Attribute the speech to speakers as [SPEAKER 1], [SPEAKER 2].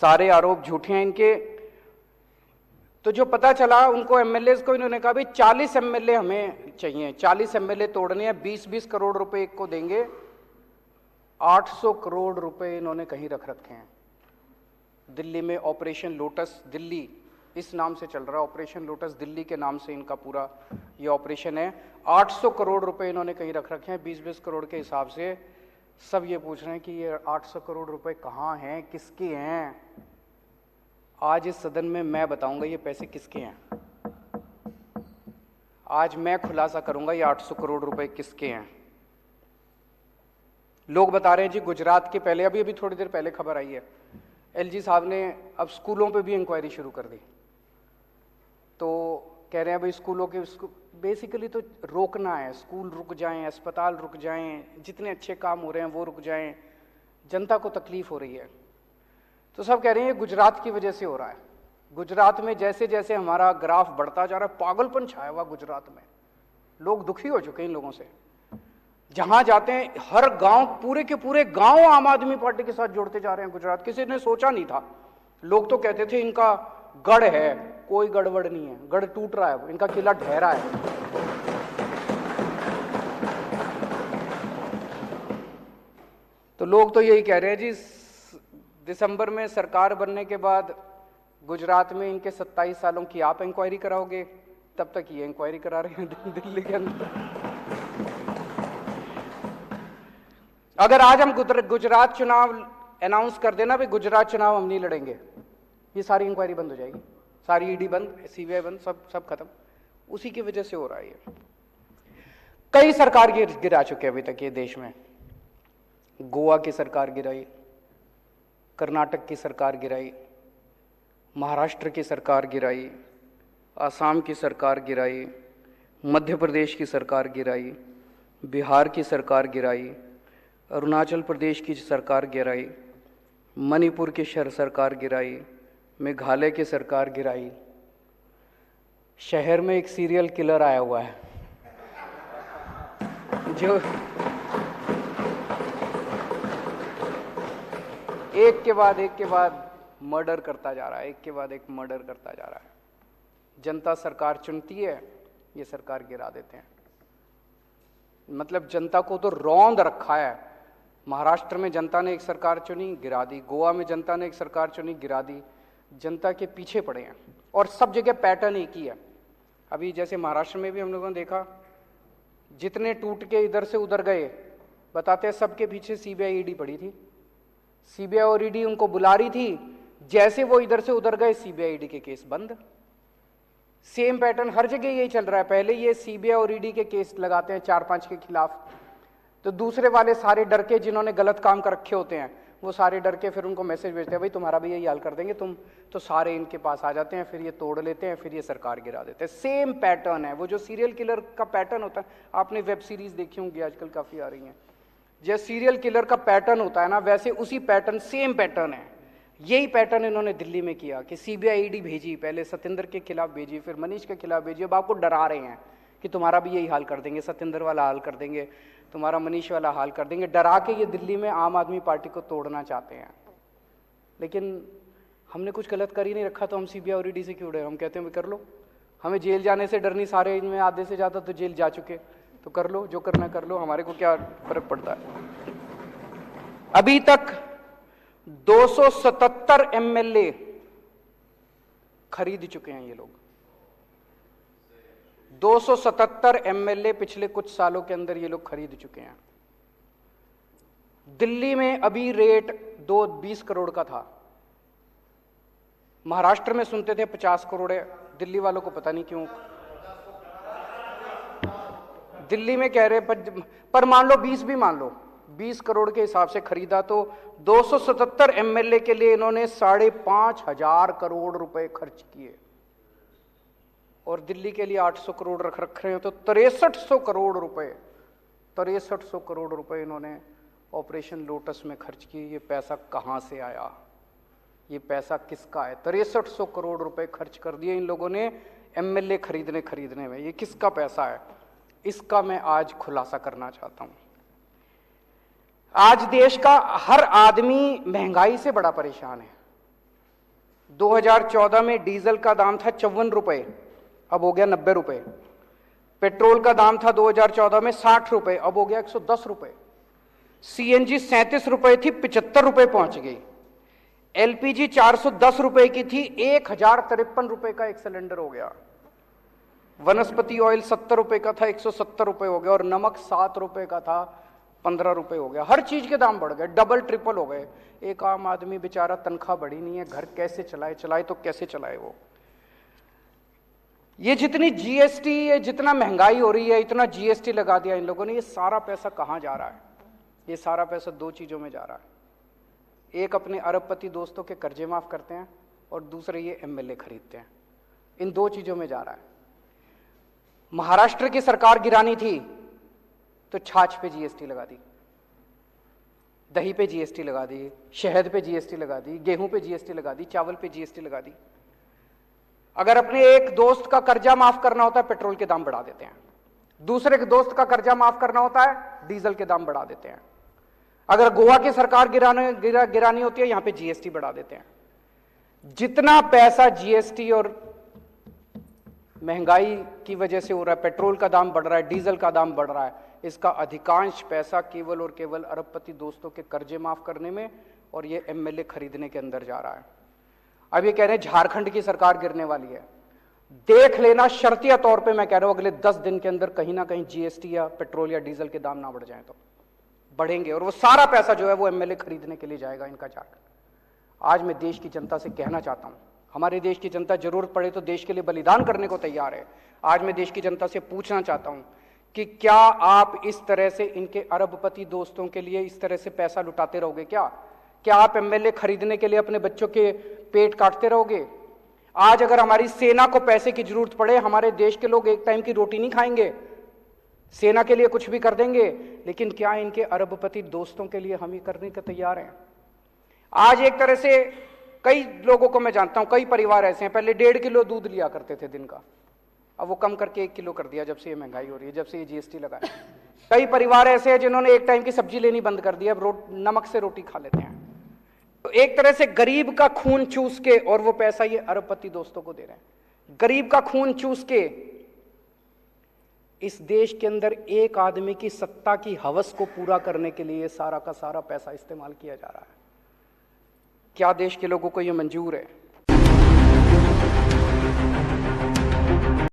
[SPEAKER 1] सारे आरोप झूठे हैं इनके। तो जो पता चला उनको एमएलए को, इन्होंने कहा भाई 40 एमएलए हमें चाहिए, 40 एमएलए तोड़ने हैं, 20-20 करोड़ रुपए एक को देंगे। 800 करोड़ रुपए इन्होंने कहीं रख रखे हैं दिल्ली में। ऑपरेशन लोटस दिल्ली इस नाम से चल रहा है, ऑपरेशन लोटस दिल्ली के नाम से इनका पूरा ये ऑपरेशन है। 800 करोड़ रुपए इन्होंने कहीं रख रखे हैं 20-20 करोड़ के हिसाब से। सब ये पूछ रहे हैं कि ये 800 करोड़ रुपए कहाँ हैं, किसके हैं। आज इस सदन में मैं बताऊंगा ये पैसे किसके हैं। आज मैं खुलासा करूंगा ये 800 करोड़ रुपए किसके हैं। लोग बता रहे हैं जी गुजरात के, पहले अभी थोड़ी देर पहले खबर आई है, एलजी साहब ने अब स्कूलों पे भी इंक्वायरी शुरू कर दी। तो कह रहे हैं भाई स्कूलों के बेसिकली तो रोकना है, स्कूल रुक जाएं, अस्पताल रुक जाएं, जितने अच्छे काम हो रहे हैं वो रुक जाएं, जनता को तकलीफ हो रही है। तो सब कह रहे हैं ये गुजरात की वजह से हो रहा है। गुजरात में जैसे जैसे हमारा ग्राफ बढ़ता जा रहा है, पागलपन छाया हुआ गुजरात में, लोग दुखी हो चुके हैं इन लोगों से। जहां जाते हैं हर गांव, पूरे के पूरे गांव आम आदमी पार्टी के साथ जोड़ते जा रहे हैं गुजरात। किसी ने सोचा नहीं था, लोग तो कहते थे इनका गढ़ है, कोई गड़बड़ नहीं है, गढ़ टूट रहा है, इनका किला ढह है। तो लोग तो यही कह रहे हैं जी दिसंबर में सरकार बनने के बाद गुजरात में इनके 27 सालों की आप इंक्वायरी कराओगे, तब तक ये इंक्वायरी करा रहे हैं दिल्ली के अंदर। अगर आज हम गुजरात चुनाव अनाउंस कर देना भाई गुजरात चुनाव हम नहीं लड़ेंगे, ये सारी इंक्वायरी बंद हो जाएगी, सारी ईडी बंद, सीबीआई बंद, सब खत्म। उसी की वजह से हो रहा है ये। कई सरकार गिरा चुके अभी तक ये देश में। गोवा की सरकार गिराई, कर्नाटक की सरकार गिराई, महाराष्ट्र की सरकार गिराई, आसाम की सरकार गिराई, मध्य प्रदेश की सरकार गिराई, बिहार की सरकार गिराई, अरुणाचल प्रदेश की सरकार गिराई, मणिपुर की सरकार गिराई, मेघालय की सरकार गिराई। शहर में एक सीरियल किलर आया हुआ है जो एक के बाद मर्डर करता जा रहा है, एक के बाद एक मर्डर करता जा रहा है। जनता सरकार चुनती है, ये सरकार गिरा देते हैं। मतलब जनता को तो रौंद रखा है। महाराष्ट्र में जनता ने एक सरकार चुनी, गिरा दी। गोवा में जनता ने एक सरकार चुनी, गिरा दी। जनता के पीछे पड़े हैं और सब जगह पैटर्न एक ही है। अभी जैसे महाराष्ट्र में भी हम लोगों ने देखा, जितने टूट के इधर से उधर गए, बताते हैं सबके पीछे सीबीआई ईडी पड़ी थी। सीबीआई और ईडी उनको बुला रही थी, जैसे वो इधर से उधर गए सीबीआई ईडी के केस बंद। सेम पैटर्न हर जगह यही चल रहा है। पहले ये सीबीआई और ईडी के केस लगाते हैं 4-5 के खिलाफ, तो दूसरे वाले सारे डर के, जिन्होंने गलत काम कर रखे होते हैं, वो सारे डर के फिर उनको मैसेज भेजते हैं भाई तुम्हारा भी यही हाल कर देंगे तुम, तो सारे इनके पास आ जाते हैं, फिर ये तोड़ लेते हैं, फिर ये सरकार गिरा देते हैं। सेम पैटर्न है। वो जो सीरियल किलर का पैटर्न होता है, आपने वेब सीरीज देखी होंगी आजकल काफी आ रही हैं, जैसे सीरियल किलर का पैटर्न होता है ना, वैसे उसी पैटर्न, सेम पैटर्न है। यही पैटर्न इन्होंने दिल्ली में किया कि सीबीआई ईडी भेजी, पहले सत्येंद्र के खिलाफ भेजी, फिर मनीष के खिलाफ भेजी। अब आपको डरा रहे हैं कि तुम्हारा भी यही हाल कर देंगे, सत्येंद्र वाला हाल कर देंगे, तुम्हारा मनीष वाला हाल कर देंगे। डरा के ये दिल्ली में आम आदमी पार्टी को तोड़ना चाहते हैं। लेकिन हमने कुछ गलत कर ही नहीं रखा, तो हम सीबीआई और ईडी से क्यों डरे? हम कहते हैं कर लो, हमें जेल जाने से डर नहीं। सारे इनमें आधे से ज़्यादा तो जेल जा चुके, तो कर लो, जो करना कर लो, हमारे को क्या फर्क पड़ता है। अभी तक 277 एमएलए खरीद चुके हैं ये लोग। 277 एमएलए पिछले कुछ सालों के अंदर ये लोग खरीद चुके हैं। दिल्ली में अभी रेट 20 करोड़ का था, महाराष्ट्र में सुनते थे 50 करोड़ है। दिल्ली वालों को पता नहीं क्यों दिल्ली में कह रहे, पर मान लो 20 भी मान लो, 20 करोड़ के हिसाब से खरीदा, तो 277 एमएलए के लिए इन्होंने 5,500 करोड़ रुपए खर्च किए, और दिल्ली के लिए 800 करोड़ रख रहे हैं, तो 6300 करोड़ रुपए, 6300 करोड़ रुपए इन्होंने ऑपरेशन लोटस में खर्च किए। ये पैसा कहां से आया? ये पैसा किसका है? 6300 करोड़ रुपए खर्च कर दिए इन लोगों ने एमएलए खरीदने में। ये किसका पैसा है? इसका मैं आज खुलासा करना चाहता हूं। आज देश का हर आदमी महंगाई से बड़ा परेशान है। 2014 में डीजल का दाम था 54 रुपए, अब हो गया 90 रुपए। पेट्रोल का दाम था 2014 में 60 रुपए, अब हो गया 110 रुपए। सीएनजी 37 रुपए थी, 75 रुपए पहुंच गई। एलपीजी 410 रुपए की थी, 1053 रुपए का एक सिलेंडर हो गया। वनस्पति ऑयल 70 रुपए का था, 170 रुपए हो गया। और नमक 7 रुपए का था, 15 रुपए हो गया। हर चीज के दाम बढ़ गए, डबल ट्रिपल हो गए। एक आम आदमी बेचारा, तनख्वाह बढ़ी नहीं है, घर कैसे चलाए? चलाए तो कैसे चलाए वो? ये जितनी जीएसटी, ये जितना महंगाई हो रही है, इतना जीएसटी लगा दिया इन लोगों ने, ये सारा पैसा कहां जा रहा है? ये सारा पैसा दो चीजों में जा रहा है। एक, अपने अरबपति दोस्तों के कर्जे माफ करते हैं, और दूसरे ये एमएलए खरीदते हैं। इन दो चीजों में जा रहा है। महाराष्ट्र की सरकार गिरानी थी तो छाछ पे जीएसटी लगा दी, दही पे जीएसटी लगा दी, शहद पे जीएसटी लगा दी, गेहूं पे जीएसटी लगा दी, चावल पे जीएसटी लगा दी। अगर अपने एक दोस्त का कर्जा माफ करना होता है, पेट्रोल के दाम बढ़ा देते हैं। दूसरे के दोस्त का कर्जा माफ करना होता है, डीजल के दाम बढ़ा देते हैं। अगर गोवा की सरकार गिरानी होती है, यहां पे जीएसटी बढ़ा देते हैं। जितना पैसा जीएसटी और महंगाई की वजह से हो रहा है, पेट्रोल का दाम बढ़ रहा है, डीजल का दाम बढ़ रहा है, इसका अधिकांश पैसा केवल और केवल अरबपति दोस्तों के कर्जे माफ करने में और ये एमएलए खरीदने के अंदर जा रहा है। अब ये कह रहे हैं झारखंड की सरकार गिरने वाली है। देख लेना, शर्तिया तौर पे मैं कह रहा हूं, अगले 10 दिन के अंदर कहीं ना कहीं जीएसटी या पेट्रोल या डीजल के दाम ना बढ़ जाए तो बढ़ेंगे, और वो सारा पैसा जो है वो एमएलए खरीदने के लिए जाएगा इनका झारखंड। आज मैं देश की जनता से कहना चाहता हूं, हमारे देश की जनता जरूरत पड़े तो देश के लिए बलिदान करने को तैयार है। आज मैं देश की जनता से पूछना चाहता हूं कि क्या आप इस तरह से इनके अरबपति दोस्तों के लिए इस तरह से पैसा लुटाते रहोगे? क्या आप एमएलए खरीदने के लिए अपने बच्चों के पेट काटते रहोगे? आज अगर हमारी सेना को पैसे की जरूरत पड़े, हमारे देश के लोग एक टाइम की रोटी नहीं खाएंगे, सेना के लिए कुछ भी कर देंगे, लेकिन क्या इनके अरबपति दोस्तों के लिए हम ही करने के तैयार हैं? आज एक तरह से कई लोगों को मैं जानता हूं, कई परिवार ऐसे हैं, पहले 1.5 किलो दूध लिया करते थे दिन का, अब वो कम करके 1 किलो कर दिया जब से ये महंगाई हो रही है, जब से ये जीएसटी लगा है। कई परिवार ऐसे हैं जिन्होंने एक टाइम की सब्जी लेनी बंद कर दी, अब नमक से रोटी खा लेते हैं। तो एक तरह से गरीब का खून चूस के, और वो पैसा ये अरबपति दोस्तों को दे रहे हैं, गरीब का खून चूस के इस देश के अंदर एक आदमी की सत्ता की हवस को पूरा करने के लिए सारा का सारा पैसा इस्तेमाल किया जा रहा है। क्या देश के लोगों को यह मंजूर है?